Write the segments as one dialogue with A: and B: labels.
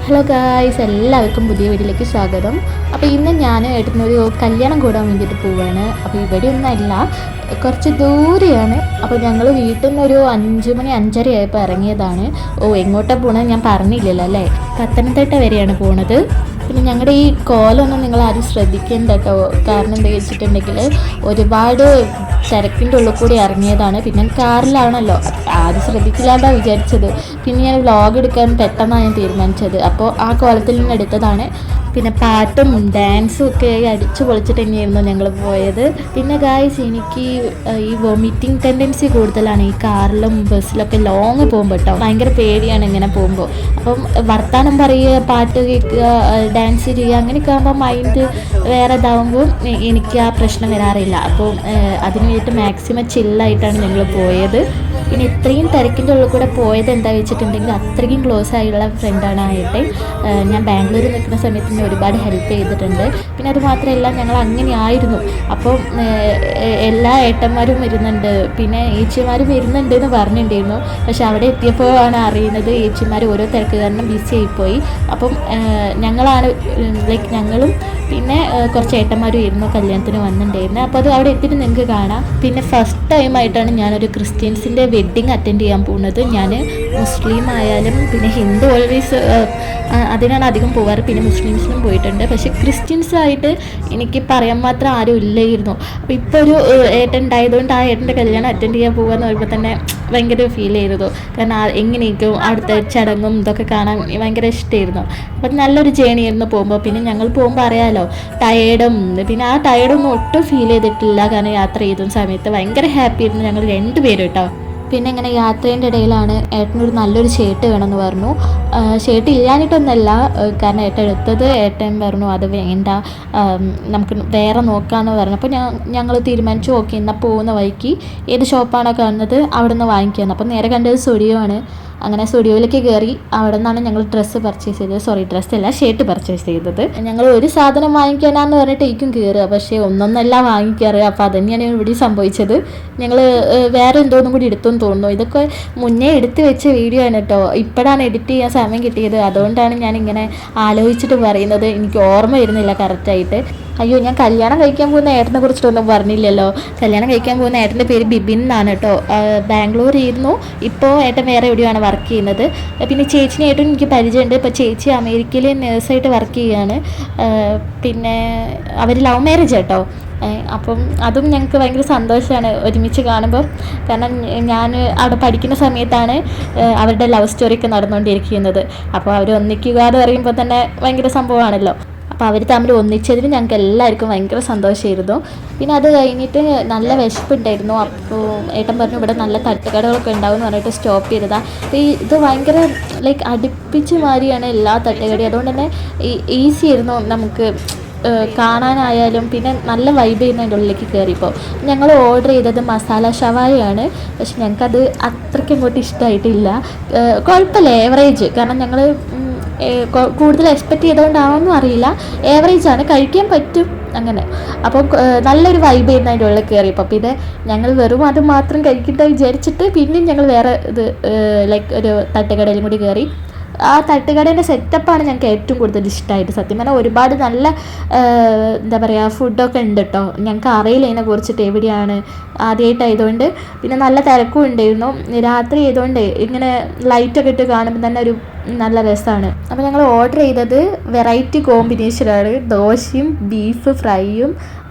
A: Hello guys, എല്ലാവർക്കും പുതിയ വീട്ടിലേക്ക് സ്വാഗതം. അപ്പോൾ ഇന്ന് ഞാൻ ഏട്ടനൊരു കല്യാണം കൂടാൻ വേണ്ടിയിട്ട് പോവുകയാണ്. അപ്പോൾ ഇവിടെ ഒന്നല്ല, കുറച്ച് ദൂരെയാണ്. അപ്പോൾ ഞങ്ങൾ വീട്ടിൽ നിന്നൊരു 5 മണി 5:30 ആയപ്പോൾ ഇറങ്ങിയതാണ്. എങ്ങോട്ടാണ് പോകണത് ഞാൻ പറഞ്ഞില്ലല്ലോ അല്ലേ. പത്തനംതിട്ട വരെയാണ് പോണത്. പിന്നെ ഞങ്ങളുടെ ഈ കോലമൊന്നും നിങ്ങൾ ആരും ശ്രദ്ധിക്കേണ്ട കേട്ടോ. കാരണം എന്താ വെച്ചിട്ടുണ്ടെങ്കിൽ ഒരുപാട് തിരക്കിൻ്റെ ഉള്ളിൽ കൂടി ഇറങ്ങിയതാണ്. പിന്നെ കാറിലാണല്ലോ, ആരും ശ്രദ്ധിക്കില്ലാണ്ടാണ് വിചാരിച്ചത്. പിന്നെ ഞാൻ വ്ളോഗ് എടുക്കാൻ പെട്ടെന്നാണ് ഞാൻ തീരുമാനിച്ചത്. അപ്പോൾ ആ കോലത്തിൽ നിന്ന് എടുത്തതാണ്. പിന്നെ പാട്ടും ഡാൻസും ഒക്കെ അടിച്ചു പൊളിച്ചിട്ട് തന്നെയായിരുന്നു ഞങ്ങൾ പോയത്. പിന്നെ ഗായ്സ്, എനിക്ക് ഈ വൊമിറ്റിംഗ് ടെൻഡൻസി കൂടുതലാണ് ഈ കാറിലും ബസ്സിലൊക്കെ ലോങ് പോകുമ്പോൾ കേട്ടോ. ഭയങ്കര പേടിയാണ് ഇങ്ങനെ പോകുമ്പോൾ. അപ്പം വർത്താനം പറയുക, പാട്ട് കേൾക്കുക, ഡാൻസ് ചെയ്യുക, അങ്ങനെയൊക്കെ ആകുമ്പോൾ മൈൻഡ് വേറെ ഇതാവുമ്പോൾ എനിക്ക് ആ പ്രശ്നം വരാറില്ല. അപ്പോൾ അതിന് വേണ്ടിയിട്ട് മാക്സിമം ചില്ലായിട്ടാണ് ഞങ്ങൾ പോയത്. പിന്നെ ഇത്രയും തിരക്കിൻ്റെ ഉള്ളിൽ കൂടെ പോയത് എന്താ വെച്ചിട്ടുണ്ടെങ്കിൽ അത്രയ്ക്കും ക്ലോസ് ആയിട്ടുള്ള ഫ്രണ്ടാണ് ആയിട്ട്. ഞാൻ ബാംഗ്ലൂരിൽ നിൽക്കുന്ന സമയത്ത് ഒരുപാട് ഹെൽപ്പ് ചെയ്തിട്ടുണ്ട്. പിന്നെ അത് മാത്രമല്ല, ഞങ്ങൾ അങ്ങനെയായിരുന്നു. അപ്പം എല്ലാ ഏട്ടന്മാരും വരുന്നുണ്ട്, പിന്നെ ഏച്ചിമാരും വരുന്നുണ്ട് എന്ന് പറഞ്ഞിട്ടുണ്ടായിരുന്നു. പക്ഷെ അവിടെ എത്തിയപ്പോഴാണ് അറിയുന്നത് ഏച്ചിമാർ ഓരോ തിരക്ക് കാരണം ബിസി ആയിപ്പോയി. അപ്പം ഞങ്ങളാണ് ഞങ്ങളും പിന്നെ കുറച്ച് ഏട്ടന്മാരും ഇരുന്നു കല്യാണത്തിന് വന്നിട്ടുണ്ടായിരുന്നു. അപ്പോൾ അത് അവിടെ എത്തിയിട്ട് നിങ്ങൾക്ക് കാണാം. പിന്നെ ഫസ്റ്റ് ടൈമായിട്ടാണ് ഞാനൊരു ക്രിസ്ത്യൻസിൻ്റെ വെഡ്ഡിങ് അറ്റൻഡ് ചെയ്യാൻ പോകുന്നത്. ഞാൻ മുസ്ലിം ആയാലും പിന്നെ ഹിന്ദു ഓൾവേസ് അതിനാണ് അധികം പോകാറ്. പിന്നെ മുസ്ലിംസിനും പോയിട്ടുണ്ട്. പക്ഷേ ക്രിസ്ത്യൻസായിട്ട് എനിക്ക് പറയാൻ മാത്രം ആരും ഇല്ലായിരുന്നു. അപ്പോൾ ഇപ്പോൾ ഒരു ഏട്ടൻ ഉണ്ടായതുകൊണ്ട് ആ ഏട്ടൻ്റെ കല്യാണം അറ്റൻഡ് ചെയ്യാൻ പോകുകയെന്ന് പറയുമ്പോൾ തന്നെ ഭയങ്കര ഫീൽ ചെയ്തതു. കാരണം എങ്ങനെയൊക്കെയും അവിടുത്തെ ചടങ്ങും ഇതൊക്കെ കാണാൻ ഭയങ്കര ഇഷ്ടമായിരുന്നു. അപ്പം നല്ലൊരു ജേണി ആയിരുന്നു പോകുമ്പോൾ. പിന്നെ ഞങ്ങൾ പോകുമ്പോൾ അറിയാമല്ലോ, ടയേർഡും പിന്നെ ആ ടയേർഡൊന്നും ഒട്ടും ഫീൽ ചെയ്തിട്ടില്ല. കാരണം യാത്ര ചെയ്ത സമയത്ത് ഭയങ്കര ഹാപ്പി ആയിരുന്നു ഞങ്ങൾ രണ്ടുപേരും കേട്ടോ. പിന്നെ ഇങ്ങനെ യാത്രേൻ്റെ ഇടയിലാണ് ഏട്ടനൊരു നല്ലൊരു ഷർട്ട് വേണമെന്ന് പറഞ്ഞു. ഷർട്ട് ഇല്ലാഞ്ഞിട്ടൊന്നല്ല, കാരണം ഏട്ടൻ എടുത്തത് ഏട്ടൻ പറഞ്ഞു അത് വേണ്ട, നമുക്ക് വേറെ നോക്കാമെന്ന് പറഞ്ഞു. അപ്പോൾ ഞങ്ങൾ തീരുമാനിച്ചു, ഓക്കെ എന്നാൽ പോകുന്ന വഴിക്ക് ഏത് ഷോപ്പാണോ കാണുന്നത് അവിടെ നിന്ന് വാങ്ങിക്കുകയെന്ന്. അപ്പോൾ നേരെ കണ്ടത് സ്റ്റുഡിയോ ആണ്. അങ്ങനെ സ്റ്റുഡിയോയിലേക്ക് കയറി അവിടെ നിന്നാണ് ഞങ്ങൾ ഡ്രസ്സ് പർച്ചേസ് ചെയ്തത്. ഡ്രസ്സല്ല, ഷർട്ട് പർച്ചേസ് ചെയ്തത്. ഞങ്ങൾ ഒരു സാധനം വാങ്ങിക്കാനാന്ന് പറഞ്ഞിട്ട് എനിക്കും കയറുക, പക്ഷേ ഒന്നൊന്നല്ല വാങ്ങിക്കാറ്. അപ്പോൾ അത് തന്നെയാണ് ഇവിടെ സംഭവിച്ചത്. ഞങ്ങൾ വേറെ എന്തോന്നും കൂടി എടുത്തെന്ന് തോന്നുന്നു. ഇതൊക്കെ മുന്നേ എടുത്ത് വെച്ച വീഡിയോ ആണ് കേട്ടോ. ഇപ്പോഴാണ് എഡിറ്റ് ചെയ്യാൻ സമയം കിട്ടിയത്. അതുകൊണ്ടാണ് ഞാനിങ്ങനെ ആലോചിച്ചിട്ട് പറയുന്നത്. എനിക്ക് ഓർമ്മ വരുന്നില്ല കറക്റ്റായിട്ട്. അയ്യോ, ഞാൻ കല്യാണം കഴിക്കാൻ പോകുന്ന ഏട്ടനെ കുറിച്ചിട്ടൊന്നും പറഞ്ഞില്ലല്ലോ. കല്യാണം കഴിക്കാൻ പോകുന്ന ഏട്ടൻ്റെ പേര് ബിബിൻ എന്നാണ് കേട്ടോ. ബാംഗ്ലൂരായിരുന്നു. ഇപ്പോൾ ഏട്ടൻ വേറെ എവിടെയാണ് വർക്ക് ചെയ്യുന്നത്. പിന്നെ ചേച്ചിനായിട്ടും എനിക്ക് പരിചയമുണ്ട്. ഇപ്പോൾ ചേച്ചി അമേരിക്കയിൽ നേഴ്സായിട്ട് വർക്ക് ചെയ്യുകയാണ്. പിന്നെ അവർ ലവ് മാരേജ് കേട്ടോ. അപ്പം അതും ഞങ്ങൾക്ക് ഭയങ്കര സന്തോഷമാണ് ഒരുമിച്ച് കാണുമ്പോൾ. കാരണം ഞാൻ അവിടെ പഠിക്കുന്ന സമയത്താണ് അവരുടെ ലവ് സ്റ്റോറിയൊക്കെ നടന്നുകൊണ്ടിരിക്കുന്നത്. അപ്പോൾ അവർ ഒന്നിക്കുക എന്ന് പറയുമ്പോൾ തന്നെ ഭയങ്കര സംഭവമാണല്ലോ. അപ്പോൾ അവർ തമ്മിൽ ഒന്നിച്ചതിന് ഞങ്ങൾക്ക് എല്ലാവർക്കും ഭയങ്കര സന്തോഷമായിരുന്നു. പിന്നെ അത് കഴിഞ്ഞിട്ട് നല്ല വിശപ്പുണ്ടായിരുന്നു. അപ്പോൾ ഏട്ടൻ പറഞ്ഞു ഇവിടെ നല്ല തട്ടുകടകളൊക്കെ ഉണ്ടാവും എന്ന് പറഞ്ഞിട്ട് സ്റ്റോപ്പ് ചെയ്തതാണ്. അപ്പോൾ ഇത് ഭയങ്കര അടുപ്പിച്ച് മാറിയാണ് എല്ലാ തട്ടുകടയും. അതുകൊണ്ട് തന്നെ ഈസി ആയിരുന്നു നമുക്ക് കാണാനായാലും. പിന്നെ നല്ല വൈബ് ചെയ്യുന്ന അതിൻ്റെ ഉള്ളിലേക്ക് കയറിയപ്പോൾ ഞങ്ങൾ ഓർഡർ ചെയ്തത് മസാല ഷവായയാണ്. പക്ഷെ ഞങ്ങൾക്കത് അത്രയ്ക്ക് ഇങ്ങോട്ട് ഇഷ്ടമായിട്ടില്ല. കുഴപ്പമില്ല, ഏവറേജ്. കാരണം ഞങ്ങൾ കൂടുതൽ എക്സ്പെക്റ്റ് ചെയ്തുകൊണ്ടാണെന്നും അറിയില്ല, ഏവറേജാണ്, കഴിക്കാൻ പറ്റും അങ്ങനെ. അപ്പോൾ നല്ലൊരു വൈബ് ചെയ്യുന്ന അതിൻ്റെ ഉള്ളിൽ കയറിയപ്പോൾ പിന്നെ ഞങ്ങൾ വെറും അത് മാത്രം കഴിക്കണ്ട വിചാരിച്ചിട്ട് പിന്നെയും ഞങ്ങൾ വേറെ ഇത് ഒരു തട്ടുകടയിലും കൂടി കയറി. ആ തട്ടുകടേൻ്റെ സെറ്റപ്പാണ് ഞങ്ങൾക്ക് ഏറ്റവും കൂടുതൽ ഇഷ്ടമായിട്ട്. സത്യം പറഞ്ഞാൽ ഒരുപാട് നല്ല എന്താ പറയുക ഫുഡൊക്കെ ഉണ്ട് കേട്ടോ. ഞങ്ങൾക്ക് അറിയില്ല ഇതിനെ കുറിച്ചിട്ട് എവിടെയാണ്, ആദ്യമായിട്ടായതുകൊണ്ട്. പിന്നെ നല്ല തിരക്കും ഉണ്ടായിരുന്നു. രാത്രി ആയതുകൊണ്ട് ഇങ്ങനെ ലൈറ്റൊക്കെ ഇട്ട് കാണുമ്പോൾ തന്നെ ഒരു നല്ല രസമാണ്. അപ്പോൾ ഞങ്ങൾ ഓർഡർ ചെയ്തത് വെറൈറ്റി കോമ്പിനേഷനാണ്. ദോശയും ബീഫ് ഫ്രൈയും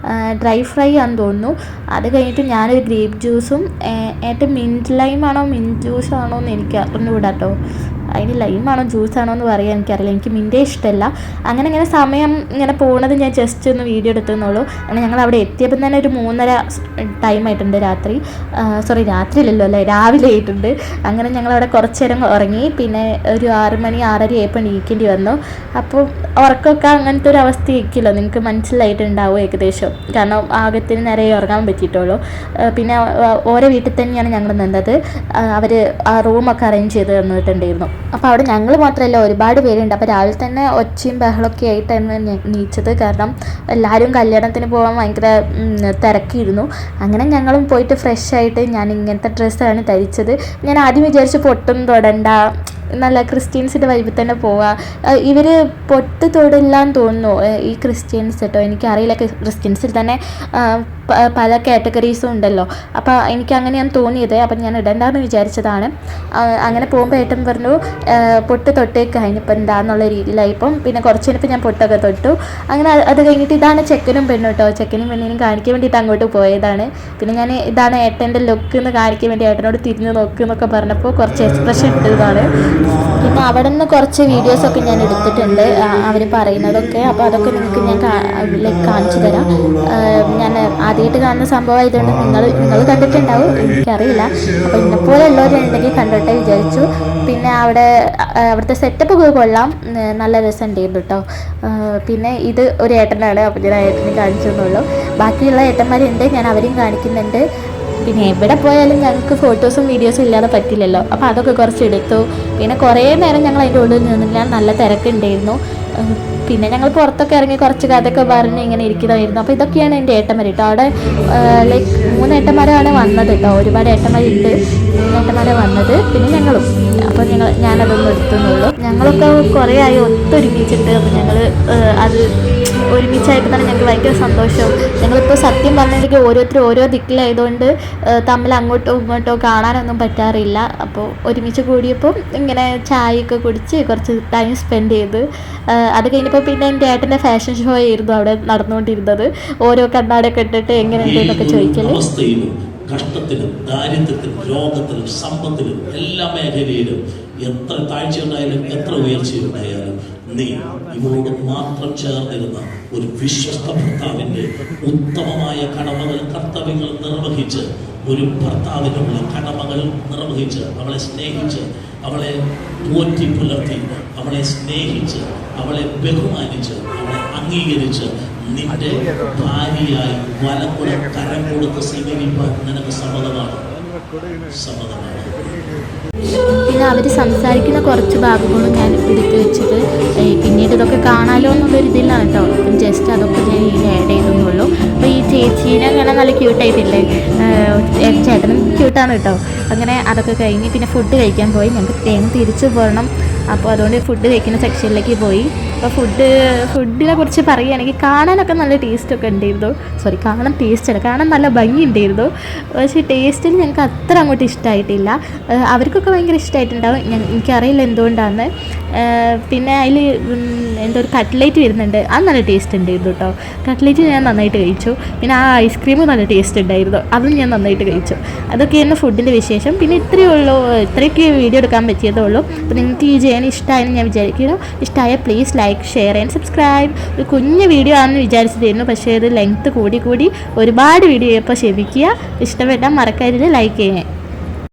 A: ഡ്രൈ ഫ്രൈ ആണെന്ന് തോന്നുന്നു. അത് കഴിഞ്ഞിട്ട് ഞാനൊരു ഗ്രേപ്പ് ജ്യൂസും ഏറ്റവും മിൻറ്റ് ലൈമാണോ മിൻറ്റ് ജ്യൂസാണോ എന്ന് എനിക്ക് അറിഞ്ഞുകൂടാ കേട്ടോ. അതിന് ലൈമാണോ ജ്യൂസാണോ എന്ന് പറയാൻ എനിക്കറിയില്ല. എനിക്ക് മിൻറ്റേ ഇഷ്ടമല്ല. അങ്ങനെ സമയം ഇങ്ങനെ പോകുന്നത് ഞാൻ ജസ്റ്റ് ഒന്ന് വീഡിയോ എടുത്തെന്നുള്ളൂ. അങ്ങനെ ഞങ്ങൾ അവിടെ എത്തിയപ്പോൾ തന്നെ ഒരു 3:30 ടൈമായിട്ടുണ്ട്. രാത്രിയിലല്ലോ അല്ലേ, രാവിലെ ആയിട്ടുണ്ട്. അങ്ങനെ ഞങ്ങളവിടെ കുറച്ച് നേരം ഉറങ്ങി. പിന്നെ ഒരു 6 മണി 6:30 ആയപ്പോൾ എണീക്കേണ്ടി വന്നു. അപ്പോൾ ഉറക്കമൊക്കെ അങ്ങനത്തെ ഒരു അവസ്ഥ ഇരിക്കില്ലോ, നിങ്ങൾക്ക് മനസ്സിലായിട്ടുണ്ടാവും ഏകദേശം. കാരണം ആകത്തിന് നിറയെ ഉറങ്ങാൻ പറ്റിയിട്ടുള്ളൂ. പിന്നെ ഓരോ വീട്ടിൽ തന്നെയാണ് ഞങ്ങൾ നിന്നത്. അവർ ആ റൂമൊക്കെ അറേഞ്ച് ചെയ്ത് തന്നിട്ടുണ്ടായിരുന്നു. അപ്പോൾ അവിടെ ഞങ്ങൾ മാത്രമല്ല, ഒരുപാട് പേരുണ്ട്. അപ്പോൾ രാവിലെ തന്നെ ഒച്ചയും ബഹളമൊക്കെ ആയിട്ടാണ് നീച്ചത്. കാരണം എല്ലാവരും കല്യാണത്തിന് പോകാൻ ഭയങ്കര തിരക്കിയിരുന്നു. അങ്ങനെ ഞങ്ങളും പോയിട്ട് ഫ്രഷ് ആയിട്ട് ഞാൻ ഇങ്ങനത്തെ ഡ്രസ്സാണ് ധരിച്ചത്. ഞാൻ ആദ്യം വിചാരിച്ചു പൊട്ടൊന്നും തൊടണ്ട, നല്ല ക്രിസ്ത്യൻസിൻ്റെ വൈബിൽ തന്നെ പോവുക. ഇവർ പൊട്ട് തൊടില്ലാന്ന് തോന്നുന്നു ഈ ക്രിസ്ത്യൻസ് കേട്ടോ. എനിക്കറിയില്ല, ക്രിസ്ത്യൻസിൽ തന്നെ പല കാറ്റഗറീസും ഉണ്ടല്ലോ. അപ്പോൾ എനിക്ക് അങ്ങനെയാണ് തോന്നിയത്. അപ്പം ഞാൻ ഇടണ്ടെന്ന് വിചാരിച്ചതാണ്. അങ്ങനെ പോകുമ്പോൾ ഏട്ടൻ പറഞ്ഞു പൊട്ട് തൊട്ടേക്ക് കഴിഞ്ഞിപ്പോൾ എന്താണെന്നുള്ള രീതിയിലായിപ്പം. പിന്നെ കുറച്ച് കഴിഞ്ഞപ്പോൾ ഞാൻ പൊട്ടൊക്കെ തൊട്ടു. അങ്ങനെ അത് കഴിഞ്ഞിട്ട് ഇതാണ് ചെക്കനും പെണ്ണും കേട്ടോ. ചെക്കനും പെണ്ണിനും കാണിക്കാൻ വേണ്ടിയിട്ട് അങ്ങോട്ട് പോയതാണ്. പിന്നെ ഞാൻ ഇതാണ് ഏട്ടൻ്റെ ലുക്ക് എന്ന് കാണിക്കാൻ വേണ്ടി ഏട്ടനോട് തിരിഞ്ഞ് നോക്കുക എന്നൊക്കെ പറഞ്ഞപ്പോൾ കുറച്ച് എക്സ്പ്രഷൻ ഇട്ടതാണ്. പിന്നെ അവിടെ നിന്ന് കുറച്ച് വീഡിയോസൊക്കെ ഞാൻ എടുത്തിട്ടുണ്ട്, അവർ പറയുന്നതൊക്കെ. അപ്പോൾ അതൊക്കെ നിങ്ങൾക്ക് ഞാൻ കാണിച്ചു തരാം. ഞാൻ ആദ്യമായിട്ട് കാണുന്ന സംഭവമായതുകൊണ്ട് നിങ്ങൾ കണ്ടിട്ടുണ്ടാവും, എനിക്കറിയില്ല. അപ്പോൾ ഇന്നെപ്പോലെ ഉള്ളവരുണ്ടെങ്കിൽ കണ്ടോട്ടെ വിചാരിച്ചു. പിന്നെ അവിടുത്തെ സെറ്റപ്പ് ഒക്കെ കൊള്ളാം, നല്ല രസമുണ്ടായിരുന്നു കേട്ടോ. പിന്നെ ഇത് ഒരു ഏട്ടനാണ്, അപ്പോൾ ഞാൻ ഏട്ടനെ കാണിച്ചു എന്നുള്ളൂ. ബാക്കിയുള്ള ഏട്ടന്മാരുണ്ട്, ഞാൻ അവരെയും കാണിക്കുന്നുണ്ട്. പിന്നെ എവിടെ പോയാലും ഞങ്ങൾക്ക് ഫോട്ടോസും വീഡിയോസും ഇല്ലാതെ പറ്റില്ലല്ലോ. അപ്പോൾ അതൊക്കെ കുറച്ച് എടുത്തു. പിന്നെ കുറേ നേരം ഞങ്ങൾ അതിൻ്റെ ഉള്ളിൽ നിന്നില്ല, നല്ല തിരക്കുണ്ടായിരുന്നു. പിന്നെ ഞങ്ങൾ പുറത്തൊക്കെ ഇറങ്ങി കുറച്ച് കഥയൊക്കെ പറഞ്ഞ് ഇങ്ങനെ ഇരിക്കുന്നതായിരുന്നു. അപ്പോൾ ഇതൊക്കെയാണ് എൻ്റെ ഏട്ടന്മാർ കേട്ടോ. അവിടെ ലൈക്ക് 3 ഏട്ടന്മാരാണ് വന്നത് കേട്ടോ. ഒരുപാട് ഏട്ടന്മാരുണ്ട്, 3 ഏട്ടന്മാരാണ് വന്നത്. പിന്നെ ഞങ്ങളും. അപ്പോൾ ഞാനതൊന്നും എടുത്തുന്നുള്ളൂ. ഞങ്ങളൊക്കെ കുറേ ആയി ഒത്തൊരുമിച്ചിട്ട്. അപ്പോൾ ഞങ്ങൾ അത് ഒരുമിച്ചായിട്ട് തന്നെ ഞങ്ങൾക്ക് ഭയങ്കര സന്തോഷവും. ഞങ്ങളിപ്പോൾ സത്യം പറഞ്ഞിട്ടുണ്ടെങ്കിൽ ഓരോരുത്തരും ഓരോ ദിക്കിലായതുകൊണ്ട് തമ്മിൽ അങ്ങോട്ടോ ഇങ്ങോട്ടോ കാണാനൊന്നും പറ്റാറില്ല. അപ്പോൾ ഒരുമിച്ച് കൂടിയപ്പോൾ ഇങ്ങനെ ചായയൊക്കെ കുടിച്ച് കുറച്ച് ടൈം സ്പെൻഡ് ചെയ്ത് അത് കഴിഞ്ഞപ്പോൾ പിന്നെ എൻ്റെ ഏട്ടൻ്റെ ഫാഷൻ ഷോ ആയിരുന്നു അവിടെ നടന്നുകൊണ്ടിരുന്നത്. ഓരോ കണ്ണാടിയൊക്കെ ഇട്ടിട്ട് എങ്ങനെയുണ്ട് എന്നൊക്കെ ചോദിക്കല്.
B: കഷ്ടത്തിലും ദാരിദ്ര്യത്തിലും രോഗത്തിലും സമ്പത്തിലും എല്ലാ മേഖലയിലും എത്ര താഴ്ചയുണ്ടായാലും എത്ര ഉയർച്ചയുണ്ടായാലും നീ ഇവരോട് മാത്രം ചേർന്നിരുന്ന ഒരു വിശ്വസ്ത ഭർത്താവിൻ്റെ ഉത്തമമായ കർത്തവ്യങ്ങൾ നിർവഹിച്ച്, ഒരു ഭർത്താവിനുള്ള കടമകൾ നിർവഹിച്ച്, അവളെ സ്നേഹിച്ച്, അവളെ പോറ്റി പുലർത്തി, അവളെ സ്നേഹിച്ച്, അവളെ ബഹുമാനിച്ച്, അവളെ അംഗീകരിച്ച് നിന്റെ ഭാര്യയായി വലക്കുട കരം കൊടുത്ത് സ്വീകരിക്കാൻ നിനക്ക് സമ്മതമാണ്.
A: പിന്നെ അവർ സംസാരിക്കുന്ന കുറച്ച് ഭാഗങ്ങളും ഞാൻ എടുത്ത് വെച്ചത് പിന്നീട് ഇതൊക്കെ കാണാമല്ലോ എന്നുള്ളൊരു ഇതിലാണ് കേട്ടോ. ജസ്റ്റ് അതൊക്കെ ഞാൻ ഇതിൽ ആഡ് ചെയ്തെന്നുള്ളൂ. അപ്പോൾ ഈ ചേച്ചീനെ കാണാൻ നല്ല ക്യൂട്ടായിട്ടില്ലേ, ചേട്ടനും ക്യൂട്ടാണ് കേട്ടോ. അങ്ങനെ അതൊക്കെ കഴിഞ്ഞ് പിന്നെ ഫുഡ് കഴിക്കാൻ പോയി. ഞങ്ങൾക്ക് തിരിച്ചു പോകണം. അപ്പോൾ അതുകൊണ്ട് ഫുഡ് കഴിക്കുന്ന സെക്ഷനിലേക്ക് പോയി. അപ്പോൾ ഫുഡിനെ കുറിച്ച് പറയുകയാണെങ്കിൽ കാണാനൊക്കെ നല്ല ടേസ്റ്റൊക്കെ ഉണ്ടായിരുന്നു. കാണാൻ ടേസ്റ്റല്ല, കാണാൻ നല്ല ഭംഗി ഉണ്ടായിരുന്നു. പക്ഷേ ടേസ്റ്റിൽ ഞങ്ങൾക്ക് അത്ര അങ്ങോട്ട് ഇഷ്ടമായിട്ടില്ല. അവർക്കൊക്കെ ഭയങ്കര ഇഷ്ടമായിട്ടുണ്ടാവും, എനിക്കറിയില്ല എന്തുകൊണ്ടാണ്. പിന്നെ അതിൽ എന്തോ ഒരു കട്ട്ലേറ്റ് വരുന്നുണ്ട്, അത് നല്ല ടേസ്റ്റ് ഉണ്ടായിരുന്നു കേട്ടോ. കട്ട്ലേറ്റ് ഞാൻ നന്നായിട്ട് കഴിച്ചു. പിന്നെ ആ ഐസ്ക്രീം നല്ല ടേസ്റ്റ് ഉണ്ടായിരുന്നു, അതും ഞാൻ നന്നായിട്ട് കഴിച്ചു. അതൊക്കെയായിരുന്നു ഫുഡിൻ്റെ വിശേഷം. പിന്നെ ഇത്രയൊക്കെ വീഡിയോ എടുക്കാൻ പറ്റിയതേ ഉള്ളൂ. അപ്പോൾ നിങ്ങൾക്ക് ഈ ചെയ്യാൻ ഇഷ്ടമായെന്ന് ഞാൻ വിചാരിക്കുന്നു. ഇഷ്ടമായ please like, share and subscribe. ഒരു കുഞ്ഞു വീഡിയോ ആണെന്ന് വിചാരിച്ചിരുന്നു, പക്ഷേ ഇത് ലെങ്ത്ത് കൂടി ഒരുപാട് വീഡിയോ ചെയ്യുമ്പോൾ ക്ഷമിക്കുക. ഇഷ്ടപ്പെട്ടാൽ മറക്കരുത് ലൈക്ക് ചെയ്യാൻ.